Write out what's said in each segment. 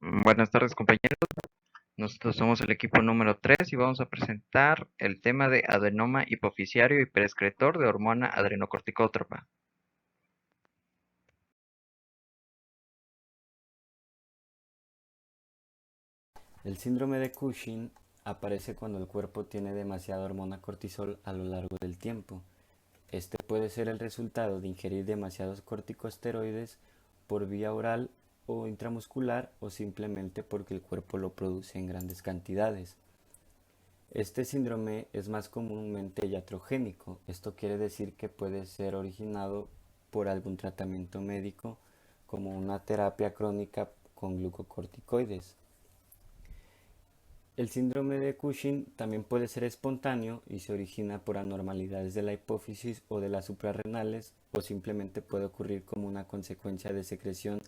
Buenas tardes, compañeros. Nosotros somos el equipo número 3 y vamos a presentar el tema de adenoma hipoficiario y preexcretor de hormona adrenocorticótropa. El síndrome de Cushing aparece cuando el cuerpo tiene demasiada hormona cortisol a lo largo del tiempo. Este puede ser el resultado de ingerir demasiados corticosteroides por vía oral o intramuscular o simplemente porque el cuerpo lo produce en grandes cantidades. Este síndrome es más comúnmente iatrogénico. Esto quiere decir que puede ser originado por algún tratamiento médico como una terapia crónica con glucocorticoides. El síndrome de Cushing también puede ser espontáneo y se origina por anormalidades de la hipófisis o de las suprarrenales o simplemente puede ocurrir como una consecuencia de secreción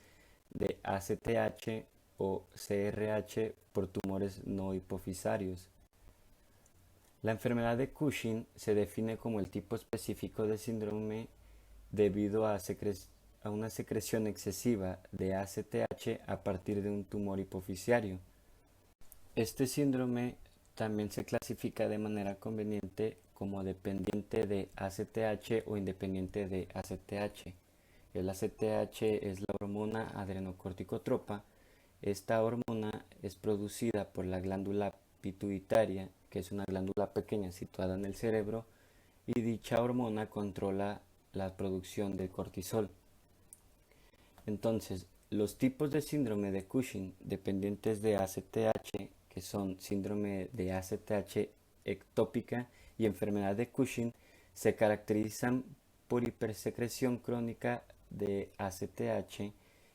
de ACTH o CRH por tumores no hipofisarios. La enfermedad de Cushing se define como el tipo específico de síndrome debido a una secreción excesiva de ACTH a partir de un tumor hipofisiario. Este síndrome también se clasifica de manera conveniente como dependiente de ACTH o independiente de ACTH. El ACTH es la hormona adrenocorticotropa. Esta hormona es producida por la glándula pituitaria, que es una glándula pequeña situada en el cerebro, y dicha hormona controla la producción de cortisol. Entonces, los tipos de síndrome de Cushing dependientes de ACTH, que son síndrome de ACTH ectópica y enfermedad de Cushing, se caracterizan por hipersecreción crónica de ACTH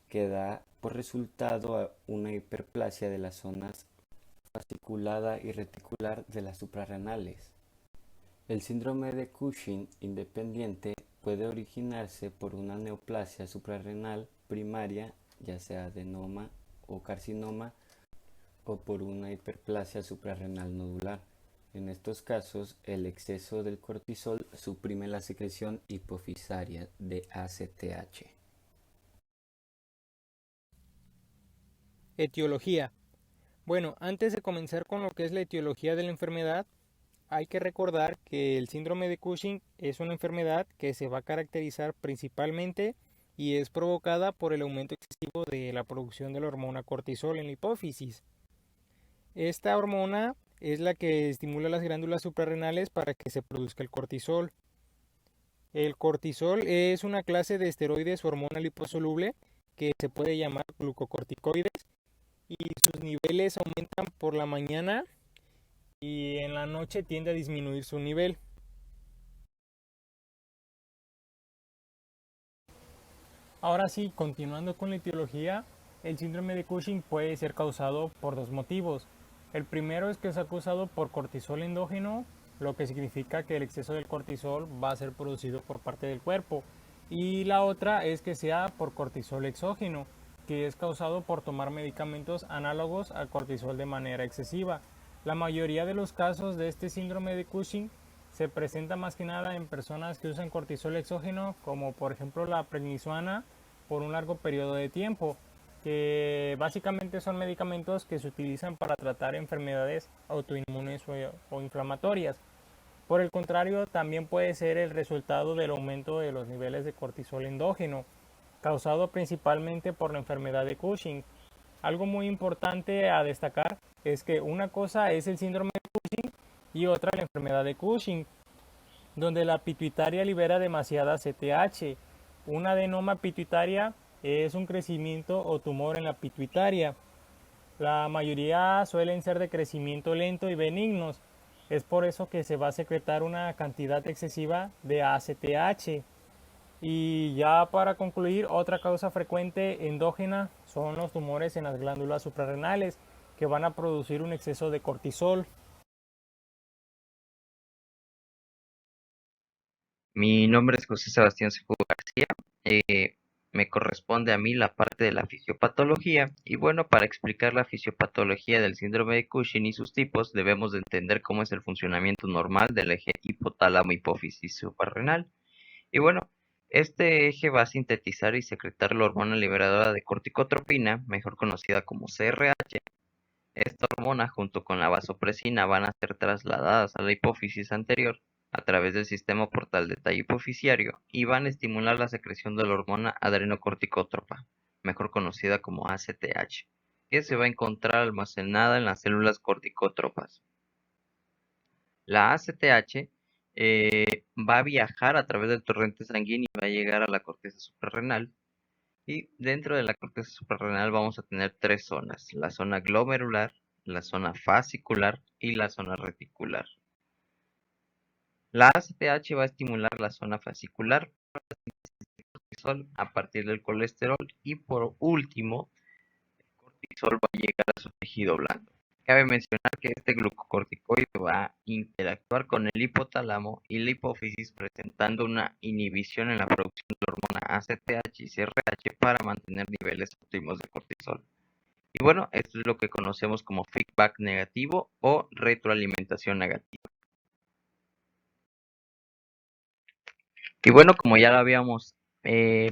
que da por resultado una hiperplasia de las zonas fasciculada y reticular de las suprarrenales. El síndrome de Cushing independiente puede originarse por una neoplasia suprarrenal primaria, ya sea adenoma o carcinoma, o por una hiperplasia suprarrenal nodular. En estos casos, el exceso del cortisol suprime la secreción hipofisaria de ACTH. Etiología. Bueno, antes de comenzar con lo que es la etiología de la enfermedad, hay que recordar que el síndrome de Cushing es una enfermedad que se va a caracterizar principalmente y es provocada por el aumento excesivo de la producción de la hormona cortisol en la hipófisis. Esta hormona es la que estimula las glándulas suprarrenales para que se produzca el cortisol. El cortisol es una clase de esteroides o hormona liposoluble que se puede llamar glucocorticoides y sus niveles aumentan por la mañana y en la noche tiende a disminuir su nivel. Ahora sí, continuando con la etiología, el síndrome de Cushing puede ser causado por dos motivos. El primero es que es causado por cortisol endógeno, lo que significa que el exceso del cortisol va a ser producido por parte del cuerpo. Y la otra es que sea por cortisol exógeno, que es causado por tomar medicamentos análogos al cortisol de manera excesiva. La mayoría de los casos de este síndrome de Cushing se presenta más que nada en personas que usan cortisol exógeno, como por ejemplo la prednisona, por un largo periodo de tiempo, que básicamente son medicamentos que se utilizan para tratar enfermedades autoinmunes o inflamatorias. Por el contrario, también puede ser el resultado del aumento de los niveles de cortisol endógeno, causado principalmente por la enfermedad de Cushing. Algo muy importante a destacar es que una cosa es el síndrome de Cushing y otra la enfermedad de Cushing, donde la pituitaria libera demasiada CTH. Una adenoma pituitaria es un crecimiento o tumor en la pituitaria. La mayoría suelen ser de crecimiento lento y benignos. Es por eso que se va a secretar una cantidad excesiva de ACTH. Y ya para concluir, otra causa frecuente endógena son los tumores en las glándulas suprarrenales que van a producir un exceso de cortisol. Mi nombre es José Sebastián Sepúlveda García. Me corresponde a mí la parte de la fisiopatología. Y bueno, para explicar la fisiopatología del síndrome de Cushing y sus tipos, debemos de entender cómo es el funcionamiento normal del eje hipotálamo-hipófisis suprarrenal. Y bueno, Este eje va a sintetizar y secretar la hormona liberadora de corticotropina, mejor conocida como CRH. Esta hormona, junto con la vasopresina, van a ser trasladadas a la hipófisis anterior a través del sistema portal de tallo hipoficiario y van a estimular la secreción de la hormona adrenocorticótropa, mejor conocida como ACTH, que se va a encontrar almacenada en las células corticótropas. La ACTH va a viajar a través del torrente sanguíneo y va a llegar a la corteza suprarrenal. Y dentro de la corteza suprarrenal vamos a tener tres zonas: la zona glomerular, la zona fascicular y la zona reticular. La ACTH va a estimular la zona fascicular a partir del colesterol y por último el cortisol va a llegar a su tejido blando. Cabe mencionar que este glucocorticoide va a interactuar con el hipotálamo y la hipófisis, presentando una inhibición en la producción de la hormona ACTH y CRH para mantener niveles óptimos de cortisol. Y bueno, esto es lo que conocemos como feedback negativo o retroalimentación negativa. Y bueno, como ya lo habíamos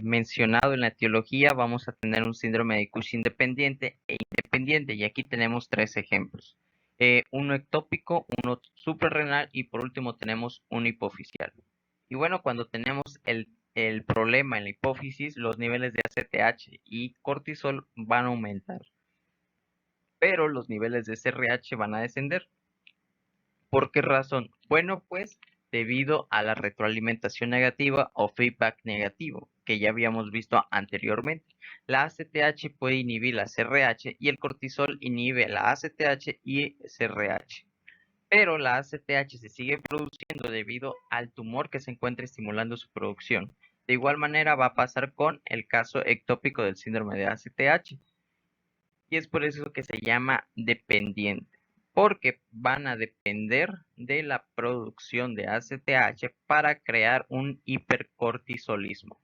mencionado en la etiología, vamos a tener un síndrome de Cushing dependiente e independiente, y aquí tenemos tres ejemplos. Uno ectópico, uno suprarrenal y por último tenemos un hipofisial. Y bueno, cuando tenemos el problema en la hipófisis, los niveles de ACTH y cortisol van a aumentar, pero los niveles de CRH van a descender. ¿Por qué razón? Bueno, pues debido a la retroalimentación negativa o feedback negativo, que ya habíamos visto anteriormente. La ACTH puede inhibir la CRH y el cortisol inhibe la ACTH y CRH. Pero la ACTH se sigue produciendo debido al tumor que se encuentra estimulando su producción. De igual manera va a pasar con el caso ectópico del síndrome de ACTH. Y es por eso que se llama dependiente, porque van a depender de la producción de ACTH para crear un hipercortisolismo.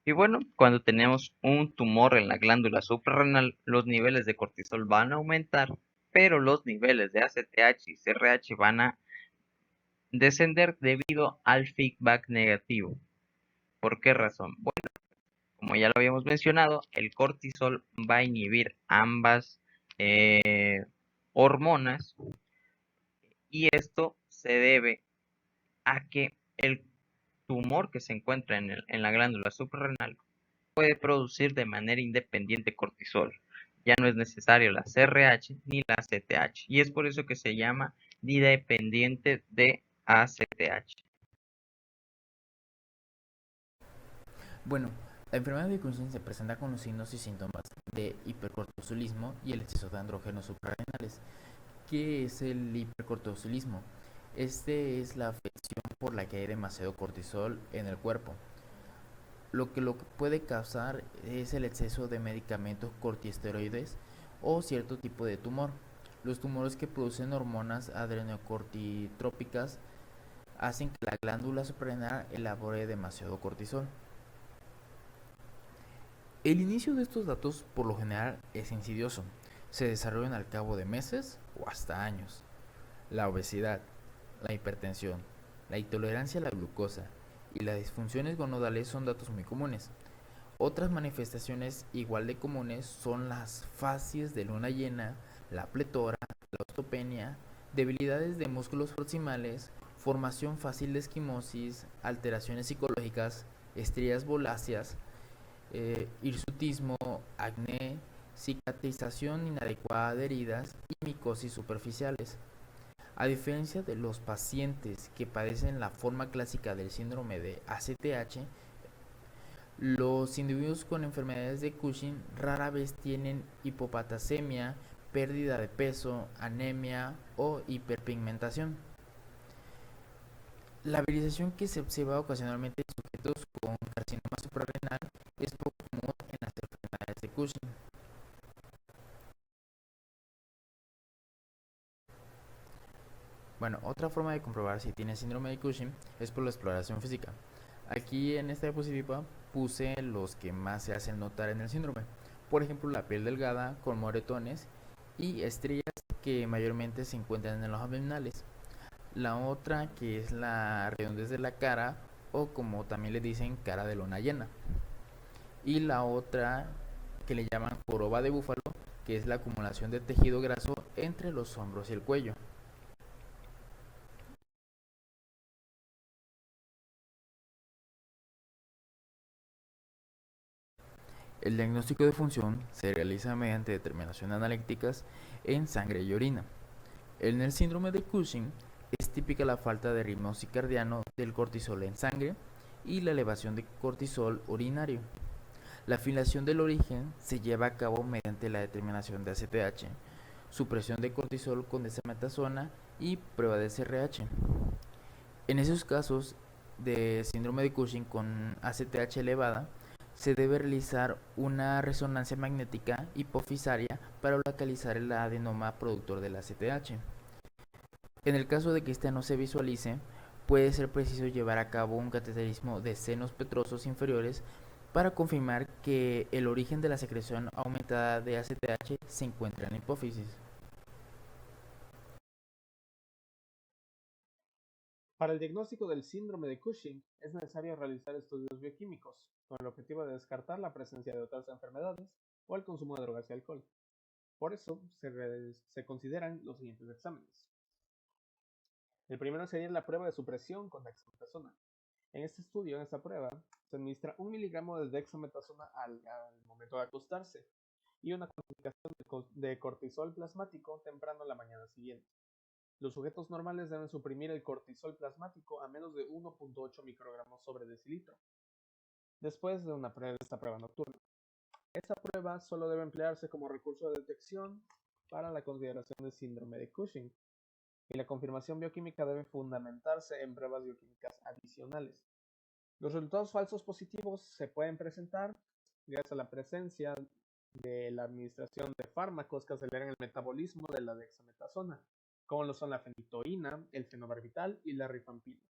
Y bueno, cuando tenemos un tumor en la glándula suprarrenal, los niveles de cortisol van a aumentar, pero los niveles de ACTH y CRH van a descender debido al feedback negativo. ¿Por qué razón? Bueno, como ya lo habíamos mencionado, el cortisol va a inhibir ambas hormonas, y esto se debe a que el tumor que se encuentra en la glándula suprarrenal puede producir de manera independiente cortisol. Ya no es necesario la CRH ni la ACTH, y es por eso que se llama dependiente de ACTH. Bueno, la enfermedad de Cushing se presenta con los signos y síntomas de hipercortisolismo y el exceso de andrógenos suprarrenales. ¿Qué es el hipercortisolismo? Este es la afección por la que hay demasiado cortisol en el cuerpo. Lo que puede causar es el exceso de medicamentos corticosteroides o cierto tipo de tumor. Los tumores que producen hormonas adrenocorticotrópicas hacen que la glándula suprarrenal elabore demasiado cortisol. El inicio de estos datos por lo general es insidioso. Se desarrollan al cabo de meses o hasta años. La obesidad, la hipertensión, la intolerancia a la glucosa y las disfunciones gonadales son datos muy comunes. Otras manifestaciones igual de comunes son las facies de luna llena, la pletora, la osteopenia, debilidades de músculos proximales, formación fácil de esquimosis, alteraciones psicológicas, estrías voláceas, hirsutismo, acné, cicatrización inadecuada de heridas y micosis superficiales. A diferencia de los pacientes que padecen la forma clásica del síndrome de ACTH, los individuos con enfermedades de Cushing rara vez tienen hipopatasemia, pérdida de peso, anemia o hiperpigmentación. La virización que se observa ocasionalmente en sujetos con carcinoma suprarrenal es poco común en las enfermedades de Cushing. Bueno, otra forma de comprobar si tiene síndrome de Cushing es por la exploración física. Aquí en esta diapositiva puse los que más se hacen notar en el síndrome. Por ejemplo, la piel delgada con moretones y estrías que mayormente se encuentran en los abdominales. La otra, que es la redondez de la cara o como también le dicen cara de luna llena. Y la otra que le llaman joroba de búfalo, que es la acumulación de tejido graso entre los hombros y el cuello. El diagnóstico de función se realiza mediante determinaciones analíticas en sangre y orina. En el síndrome de Cushing es típica la falta de ritmo circadiano del cortisol en sangre y la elevación de cortisol urinario. La afiliación del origen se lleva a cabo mediante la determinación de ACTH, supresión de cortisol con dexametasona y prueba de SRH. En esos casos de síndrome de Cushing con ACTH elevada, se debe realizar una resonancia magnética hipofisaria para localizar el adenoma productor del ACTH. En el caso de que éste no se visualice, puede ser preciso llevar a cabo un cateterismo de senos petrosos inferiores para confirmar que el origen de la secreción aumentada de ACTH se encuentra en la hipófisis. Para el diagnóstico del síndrome de Cushing es necesario realizar estudios bioquímicos con el objetivo de descartar la presencia de otras enfermedades o el consumo de drogas y alcohol. Por eso se consideran los siguientes exámenes. El primero sería la prueba de supresión con dexametasona. En esta prueba, se administra 1 miligramo de dexametasona al momento de acostarse y una cuantificación de cortisol plasmático temprano en la mañana siguiente. Los sujetos normales deben suprimir el cortisol plasmático a menos de 1.8 microgramos sobre decilitro, después de esta prueba nocturna. Esta prueba solo debe emplearse como recurso de detección para la consideración de síndrome de Cushing, y la confirmación bioquímica debe fundamentarse en pruebas bioquímicas adicionales. Los resultados falsos positivos se pueden presentar gracias a la presencia de la administración de fármacos que aceleran el metabolismo de la dexametasona, como lo son la fenitoína, el fenobarbital y la rifampina.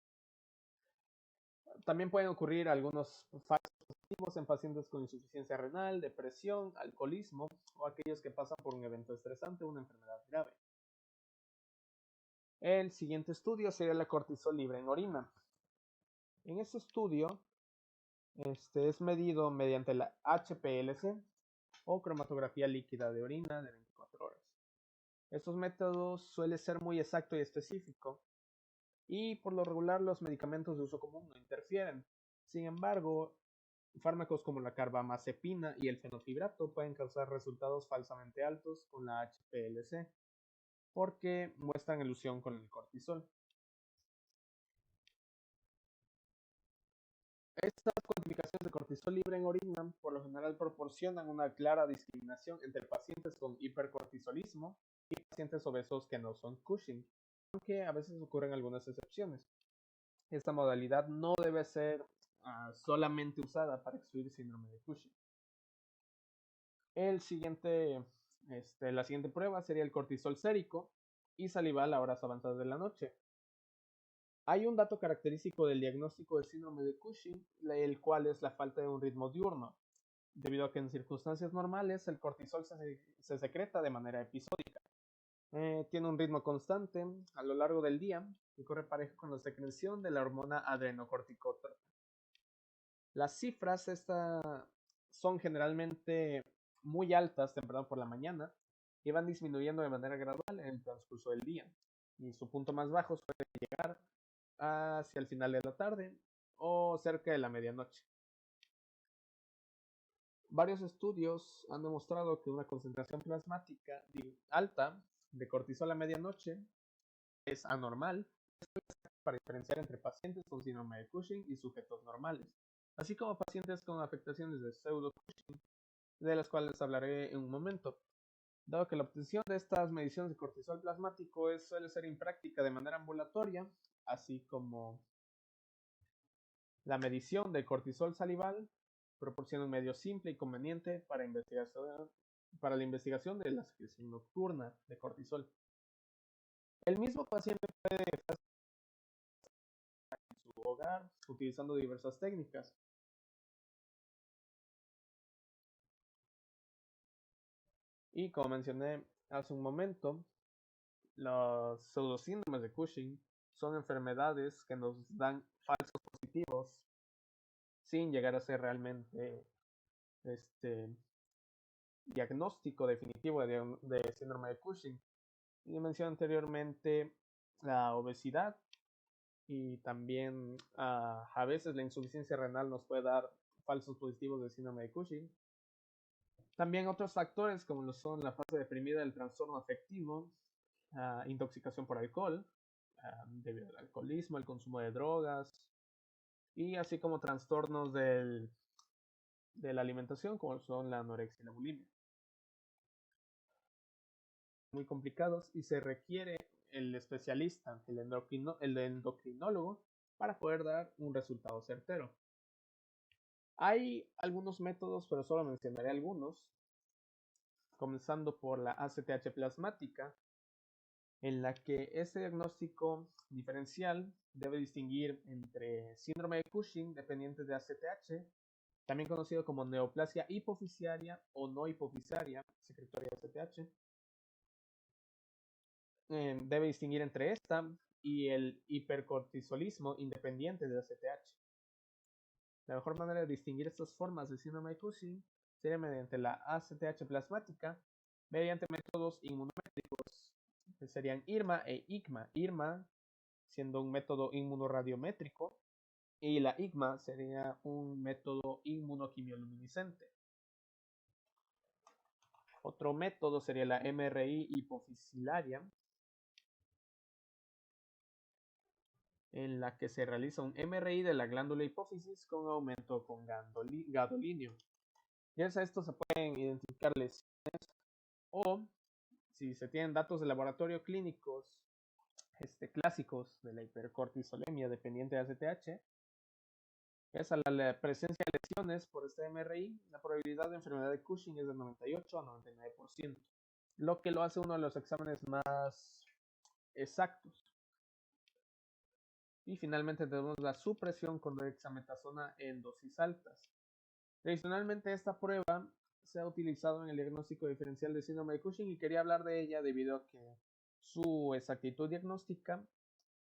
También pueden ocurrir algunos falsos positivos en pacientes con insuficiencia renal, depresión, alcoholismo o aquellos que pasan por un evento estresante o una enfermedad grave. El siguiente estudio sería la cortisol libre en orina. En este estudio es medido mediante la HPLC o cromatografía líquida de orina de 24 horas. Estos métodos suelen ser muy exacto y específico, y por lo regular los medicamentos de uso común no interfieren. Sin embargo, fármacos como la carbamazepina y el fenofibrato pueden causar resultados falsamente altos con la HPLC porque muestran ilusión con el cortisol. Estas cuantificaciones de cortisol libre en orina por lo general proporcionan una clara discriminación entre pacientes con hipercortisolismo y pacientes obesos que no son Cushing, aunque a veces ocurren algunas excepciones. Esta modalidad no debe ser solamente usada para excluir síndrome de Cushing. La siguiente prueba sería el cortisol sérico y salival a horas avanzadas de la noche. Hay un dato característico del diagnóstico de síndrome de Cushing, el cual es la falta de un ritmo diurno, debido a que en circunstancias normales el cortisol se secreta de manera episódica. Tiene un ritmo constante a lo largo del día y corre parejo con la secreción de la hormona adrenocorticótropa. Las cifras son generalmente muy altas temprano por la mañana y van disminuyendo de manera gradual en el transcurso del día, y su punto más bajo suele llegar hacia el final de la tarde o cerca de la medianoche. Varios estudios han demostrado que una concentración plasmática alta de cortisol a medianoche es anormal para diferenciar entre pacientes con síndrome de Cushing y sujetos normales, así como pacientes con afectaciones de pseudo-Cushing, de las cuales hablaré en un momento. Dado que la obtención de estas mediciones de cortisol plasmático suele ser impráctica de manera ambulatoria, así como la medición del cortisol salival proporciona un medio simple y conveniente para la investigación de la secreción nocturna de cortisol. El mismo paciente puede estar en su hogar utilizando diversas técnicas. Y como mencioné hace un momento, los pseudosíndromes de Cushing son enfermedades que nos dan falsos positivos positivos sin llegar a ser realmente diagnóstico definitivo de síndrome de Cushing. Y mencioné anteriormente la obesidad y también a veces la insuficiencia renal nos puede dar falsos positivos de síndrome de Cushing. También otros factores como lo son la fase deprimida del trastorno afectivo, intoxicación por alcohol, debido al alcoholismo, el consumo de drogas y así como trastornos de la alimentación como son la anorexia y la bulimia. Muy complicados y se requiere el especialista, el endocrinólogo, para poder dar un resultado certero. Hay algunos métodos, pero solo mencionaré algunos, comenzando por la ACTH plasmática, en la que este diagnóstico diferencial debe distinguir entre síndrome de Cushing dependiente de ACTH, también conocido como neoplasia hipofisiaria o no hipofisiaria, secretoria de ACTH. Debe distinguir entre esta y el hipercortisolismo independiente de ACTH. La mejor manera de distinguir estas formas de síndrome de Cushing sería mediante la ACTH plasmática, mediante métodos inmunométricos, que serían IRMA e IGMA. IRMA siendo un método inmunoradiométrico y la IGMA sería un método inmunoquimioluminiscente. Otro método sería la MRI hipofisilaria, en la que se realiza un MRI de la glándula hipófisis con aumento con gadolinio. Gracias a esto se pueden identificar lesiones o, si se tienen datos de laboratorio clínicos clásicos de la hipercortisolemia dependiente de ACTH, es a la presencia de lesiones por este MRI, la probabilidad de enfermedad de Cushing es de 98 a 99%, lo que lo hace uno de los exámenes más exactos. Y finalmente tenemos la supresión con dexametasona en dosis altas. Tradicionalmente esta prueba se ha utilizado en el diagnóstico diferencial de síndrome de Cushing y quería hablar de ella debido a que su exactitud diagnóstica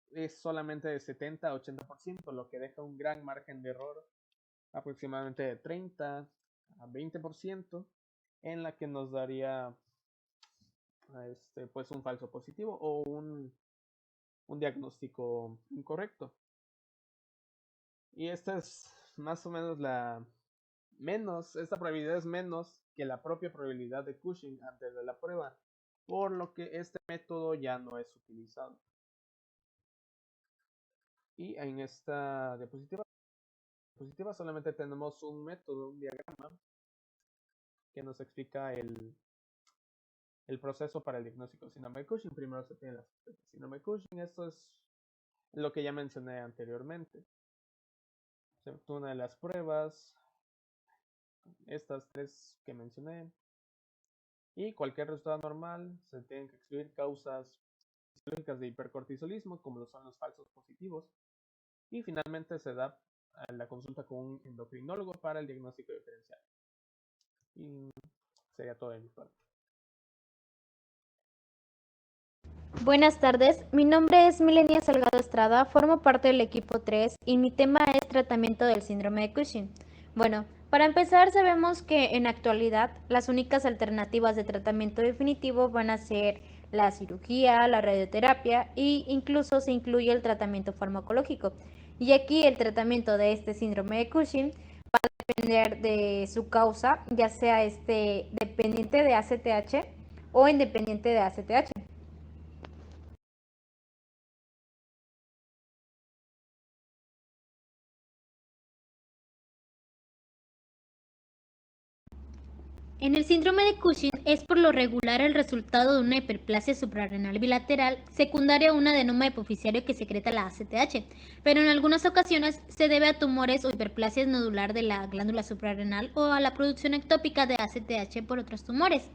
es solamente de 70 a 80%, lo que deja un gran margen de error, aproximadamente de 30 a 20%, en la que nos daría pues un falso positivo o un diagnóstico incorrecto. Y esta es más o menos esta probabilidad es menos que la propia probabilidad de Cushing antes de la prueba, por lo que este método ya no es utilizado. Y en esta diapositiva solamente tenemos un método, un diagrama, que nos explica el proceso para el diagnóstico de síndrome de Cushing. Primero se tiene la síndrome de Cushing. Esto es lo que ya mencioné anteriormente. Se obtiene una de las pruebas, estas tres que mencioné, y cualquier resultado normal se tienen que excluir causas fisiológicas de hipercortisolismo, como lo son los falsos positivos, y finalmente se da la consulta con un endocrinólogo para el diagnóstico diferencial. Y sería todo de mi parte. Buenas tardes, mi nombre es Milenia Salgado Estrada, formo parte del equipo 3 y mi tema es tratamiento del síndrome de Cushing. Bueno, para empezar sabemos que en la actualidad las únicas alternativas de tratamiento definitivo van a ser la cirugía, la radioterapia e incluso se incluye el tratamiento farmacológico. Y aquí el tratamiento de este síndrome de Cushing va a depender de su causa, ya sea dependiente de ACTH o independiente de ACTH. En el síndrome de Cushing es por lo regular el resultado de una hiperplasia suprarrenal bilateral secundaria a un adenoma hipofisiario que secreta la ACTH, pero en algunas ocasiones se debe a tumores o hiperplasias nodular de la glándula suprarrenal o a la producción ectópica de ACTH por otros tumores.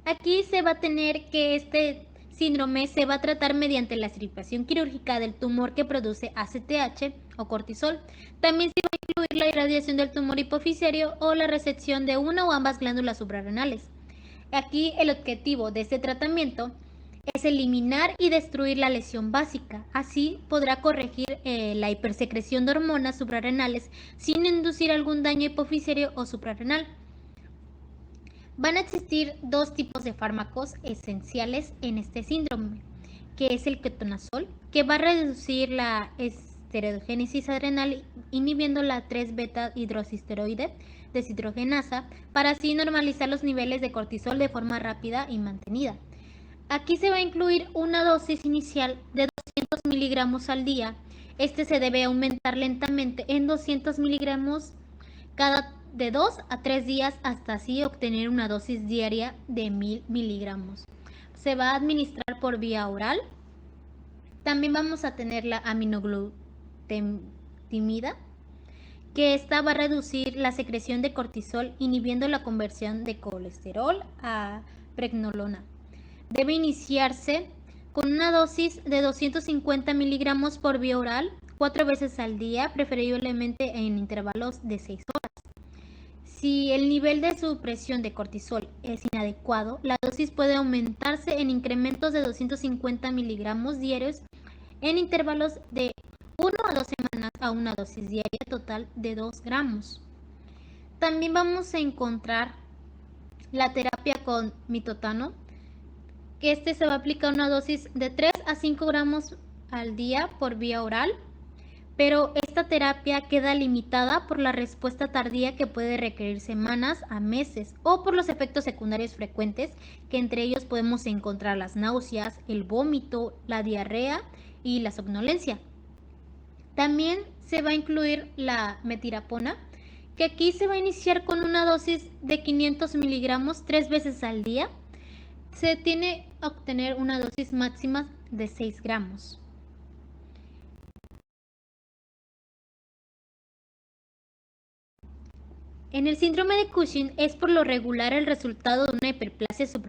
Aquí se va a tener que este síndrome se va a tratar mediante la extirpación quirúrgica del tumor que produce ACTH o cortisol. También se va a incluir la irradiación del tumor hipofisiario o la resección de una o ambas glándulas suprarrenales. Aquí el objetivo de este tratamiento es eliminar y destruir la lesión básica. Así podrá corregir la hipersecreción de hormonas suprarrenales sin inducir algún daño hipofisiario o suprarrenal. Van a existir dos tipos de fármacos esenciales en este síndrome, que es el ketonazol, que va a reducir la esteroidogénesis adrenal inhibiendo la 3-beta hidroxisteroide deshidrogenasa para así normalizar los niveles de cortisol de forma rápida y mantenida. Aquí se va a incluir una dosis inicial de 200 miligramos al día. Este se debe aumentar lentamente en 200 miligramos cada de 2 a 3 días hasta así obtener una dosis diaria de 1000 miligramos. Se va a administrar por vía oral. También vamos a tener la aminoglutamida, que esta va a reducir la secreción de cortisol inhibiendo la conversión de colesterol a pregnenolona. Debe iniciarse con una dosis de 250 miligramos por vía oral 4 veces al día, preferiblemente en intervalos de 6 horas. Si el nivel de supresión de cortisol es inadecuado, la dosis puede aumentarse en incrementos de 250 miligramos diarios en intervalos de 1 a 2 semanas a una dosis diaria total de 2 gramos. También vamos a encontrar la terapia con mitotano, que se va a aplicar una dosis de 3 a 5 gramos al día por vía oral, pero esta terapia queda limitada por la respuesta tardía que puede requerir semanas a meses o por los efectos secundarios frecuentes, que entre ellos podemos encontrar las náuseas, el vómito, la diarrea y la somnolencia. También se va a incluir la metirapona, que aquí se va a iniciar con una dosis de 500 miligramos 3 veces al día. Se tiene a obtener una dosis máxima de 6 gramos. En el síndrome de Cushing es por lo regular el resultado de una hiperplasia suprarrenal.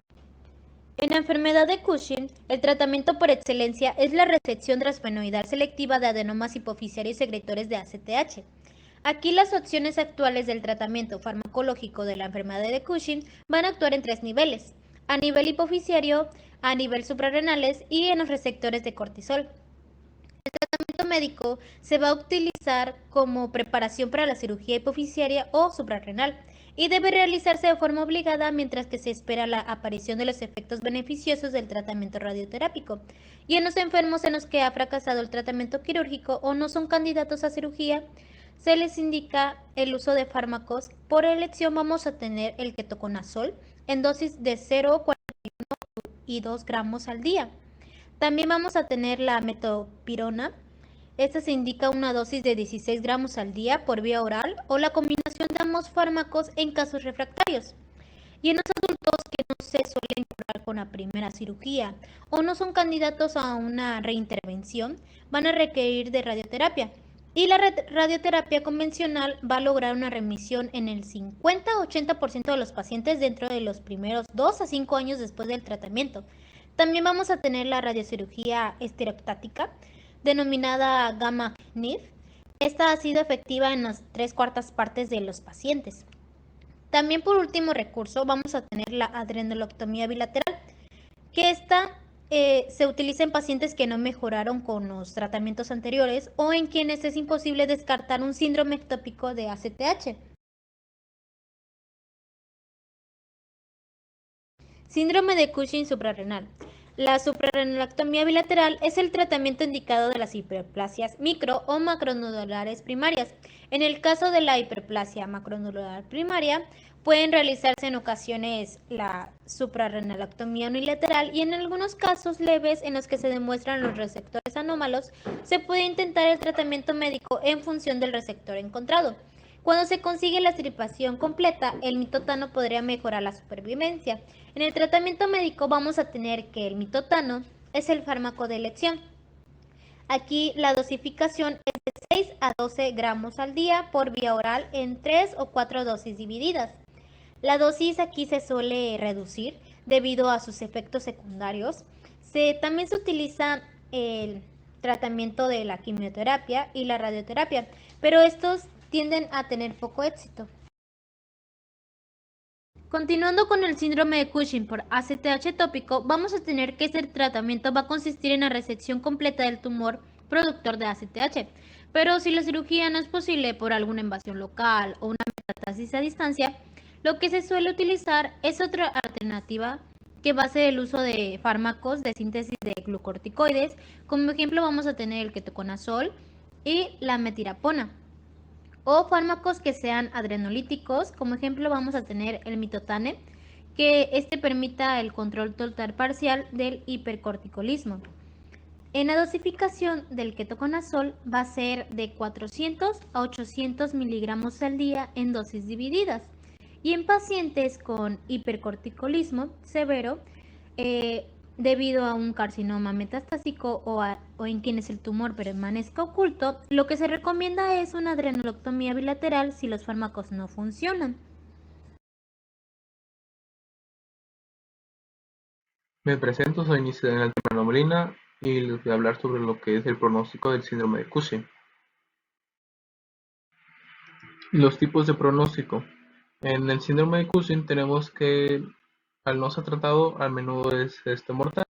En la enfermedad de Cushing, el tratamiento por excelencia es la resección transfenoidal selectiva de adenomas hipofisiarios secretores de ACTH. Aquí las opciones actuales del tratamiento farmacológico de la enfermedad de Cushing van a actuar en 3 niveles: a nivel hipofisiario, a nivel suprarrenales y en los receptores de cortisol. El tratamiento médico se va a utilizar como preparación para la cirugía hipofisiaria o suprarrenal y debe realizarse de forma obligada mientras que se espera la aparición de los efectos beneficiosos del tratamiento radioterápico. Y en los enfermos en los que ha fracasado el tratamiento quirúrgico o no son candidatos a cirugía, se les indica el uso de fármacos. Por elección vamos a tener el ketoconazol en dosis de 0,41 y 2 gramos al día. También vamos a tener la metopirona. Esta se indica una dosis de 16 gramos al día por vía oral o la combinación de ambos fármacos en casos refractarios. Y en los adultos que no se suelen curar con la primera cirugía o no son candidatos a una reintervención, van a requerir de radioterapia. Y la radioterapia convencional va a lograr una remisión en el 50-80% de los pacientes dentro de los primeros 2 a 5 años después del tratamiento. También vamos a tener la radiocirugía estereostática, denominada gamma-knife. Esta ha sido efectiva en las 3/4 partes de los pacientes. También por último recurso vamos a tener la adrenoloctomía bilateral, que se utiliza en pacientes que no mejoraron con los tratamientos anteriores o en quienes es imposible descartar un síndrome ectópico de ACTH. Síndrome de Cushing suprarrenal. La suprarrenalectomía bilateral es el tratamiento indicado de las hiperplasias micro o macronodulares primarias. En el caso de la hiperplasia macronodular primaria, pueden realizarse en ocasiones la suprarrenalectomía unilateral y en algunos casos leves en los que se demuestran los receptores anómalos, se puede intentar el tratamiento médico en función del receptor encontrado. Cuando se consigue la extirpación completa, el mitotano podría mejorar la supervivencia. En el tratamiento médico vamos a tener que el mitotano es el fármaco de elección. Aquí la dosificación es de 6 a 12 gramos al día por vía oral en 3 o 4 dosis divididas. La dosis aquí se suele reducir debido a sus efectos secundarios. También se utiliza el tratamiento de la quimioterapia y la radioterapia, pero estos tienden a tener poco éxito. Continuando con el síndrome de Cushing por ACTH tópico, vamos a tener que este tratamiento va a consistir en la resección completa del tumor productor de ACTH. Pero si la cirugía no es posible por alguna invasión local o una metástasis a distancia, lo que se suele utilizar es otra alternativa que va a ser el uso de fármacos de síntesis de glucorticoides. Como ejemplo vamos a tener el ketoconazol y la metirapona. O fármacos que sean adrenolíticos, como ejemplo vamos a tener el mitotane, que permita el control total parcial del hipercorticolismo. En la dosificación del ketoconazol va a ser de 400 a 800 miligramos al día en dosis divididas. Y en pacientes con hipercorticolismo severo, debido a un carcinoma metastásico o en quienes el tumor permanezca oculto, lo que se recomienda es una adrenoloctomía bilateral si los fármacos no funcionan. Me presento, soy Nicedel Molina y les voy a hablar sobre lo que es el pronóstico del síndrome de Cushing. Los tipos de pronóstico. En el síndrome de Cushing tenemos que al no ser tratado a menudo es mortal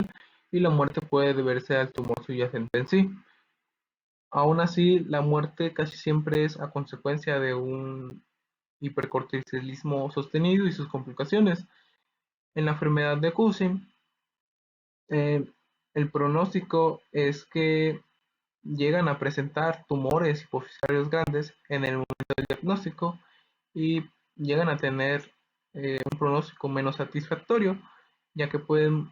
y la muerte puede deberse al tumor subyacente en sí. Aún así, la muerte casi siempre es a consecuencia de un hipercortisolismo sostenido y sus complicaciones. En la enfermedad de Cushing, el pronóstico es que llegan a presentar tumores hipofisarios grandes en el momento del diagnóstico y llegan a tener un pronóstico menos satisfactorio, ya que pueden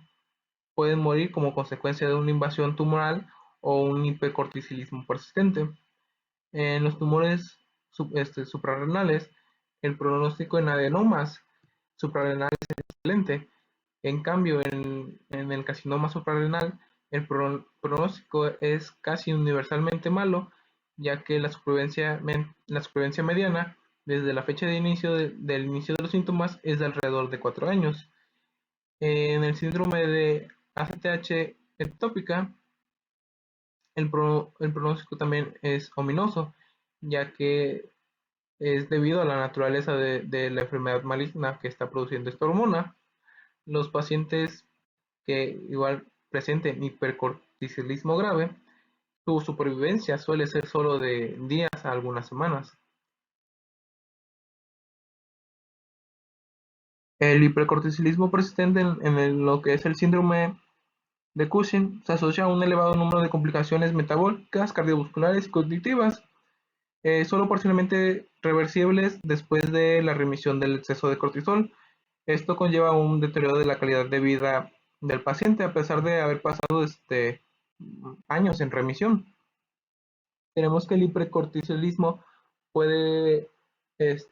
morir como consecuencia de una invasión tumoral o un hipercortisolismo persistente. En los tumores suprarrenales, el pronóstico en adenomas suprarrenales es excelente. En cambio, en el carcinoma suprarrenal, el pronóstico es casi universalmente malo, ya que la supervivencia mediana desde la fecha de inicio del inicio de los síntomas es de alrededor de 4 años. En el síndrome de ACTH ectópica, el pronóstico también es ominoso, ya que es debido a la naturaleza de la enfermedad maligna que está produciendo esta hormona. Los pacientes que igual presenten hipercortisolismo grave, su supervivencia suele ser solo de días a algunas semanas. El hipercortisolismo persistente en lo que es el síndrome de Cushing se asocia a un elevado número de complicaciones metabólicas, cardiovasculares y cognitivas, solo parcialmente reversibles después de la remisión del exceso de cortisol. Esto conlleva un deterioro de la calidad de vida del paciente a pesar de haber pasado años en remisión. Tenemos que el hipercortisolismo puede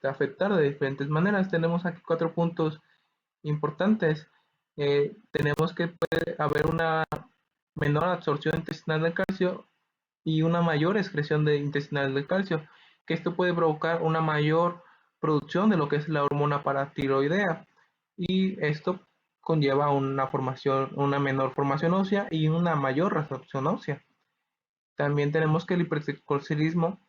afectar de diferentes maneras. Tenemos aquí 4 puntos importantes. Tenemos que puede haber una menor absorción intestinal del calcio y una mayor excreción intestinal del calcio, que esto puede provocar una mayor producción de lo que es la hormona paratiroidea, y esto conlleva una menor formación ósea y una mayor resorción ósea. También tenemos que el hipercortisolismo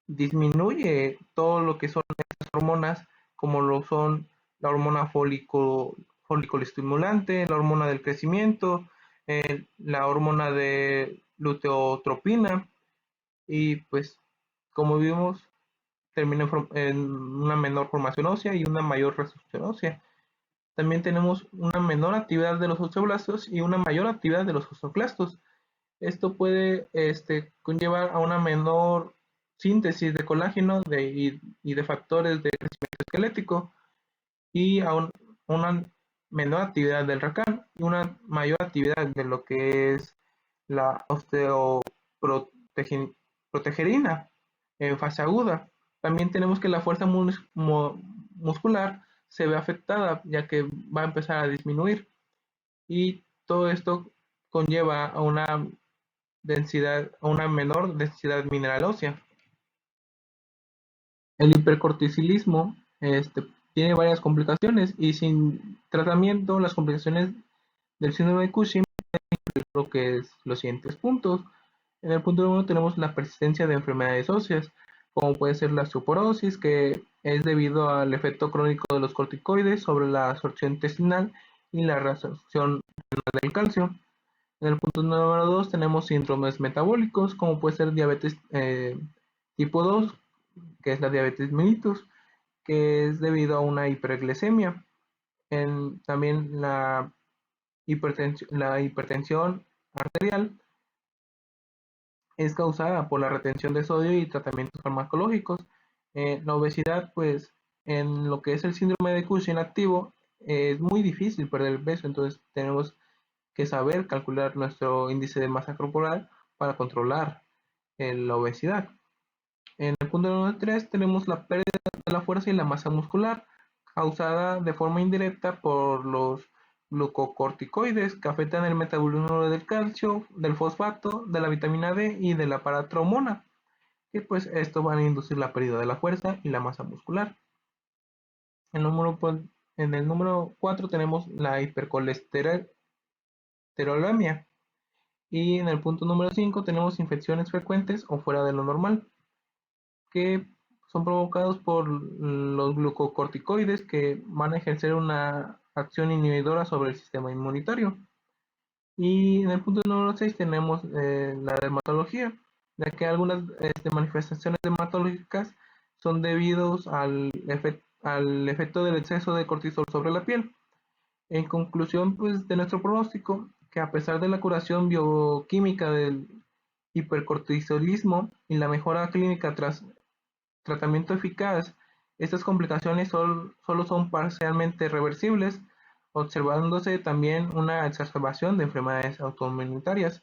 disminuye todo lo que son estas hormonas, como lo son la hormona foliculoestimulante, la hormona del crecimiento, la hormona de luteotropina, y pues como vimos termina en una menor formación ósea y una mayor resorción ósea. También tenemos una menor actividad de los osteoblastos y una mayor actividad de los osteoclastos. Esto puede conllevar a una menor síntesis de colágeno y de factores de crecimiento esquelético, y a una menor actividad del RACAN y una mayor actividad de lo que es la osteoprotegerina en fase aguda. También tenemos que la fuerza muscular se ve afectada, ya que va a empezar a disminuir, y todo esto conlleva a una menor densidad mineral ósea. El hipercortisolismo tiene varias complicaciones, y sin tratamiento las complicaciones del síndrome de Cushing lo que es los siguientes puntos. En el punto 1 tenemos la persistencia de enfermedades óseas. como puede ser la osteoporosis, que es debido al efecto crónico de los corticoides sobre la absorción intestinal y la reabsorción del calcio. En el punto número 2 tenemos síndromes metabólicos, como puede ser diabetes tipo 2, que es la diabetes mellitus, que es debido a una hiperglicemia. También la hipertensión arterial es causada por la retención de sodio y tratamientos farmacológicos. La obesidad, pues, en lo que es el síndrome de Cushing activo, es muy difícil perder el peso, entonces tenemos que saber calcular nuestro índice de masa corporal para controlar la obesidad. En el punto número 3 tenemos la pérdida de la fuerza y la masa muscular, causada de forma indirecta por los glucocorticoides que afectan el metabolismo del calcio, del fosfato, de la vitamina D y de la paratromona, que pues esto van a inducir la pérdida de la fuerza y la masa muscular. En el número 4 tenemos la hipercolesterolemia. Y en el punto número 5 tenemos infecciones frecuentes o fuera de lo normal, que son provocados por los glucocorticoides que van a ejercer una acción inhibidora sobre el sistema inmunitario. Y en el punto número 6 tenemos la dermatología, ya que algunas manifestaciones dermatológicas son debidos al efecto del exceso de cortisol sobre la piel. En conclusión, pues, de nuestro pronóstico, que a pesar de la curación bioquímica del hipercortisolismo y la mejora clínica tras tratamiento eficaz, estas complicaciones solo son parcialmente reversibles, observándose también una exacerbación de enfermedades autoinmunitarias.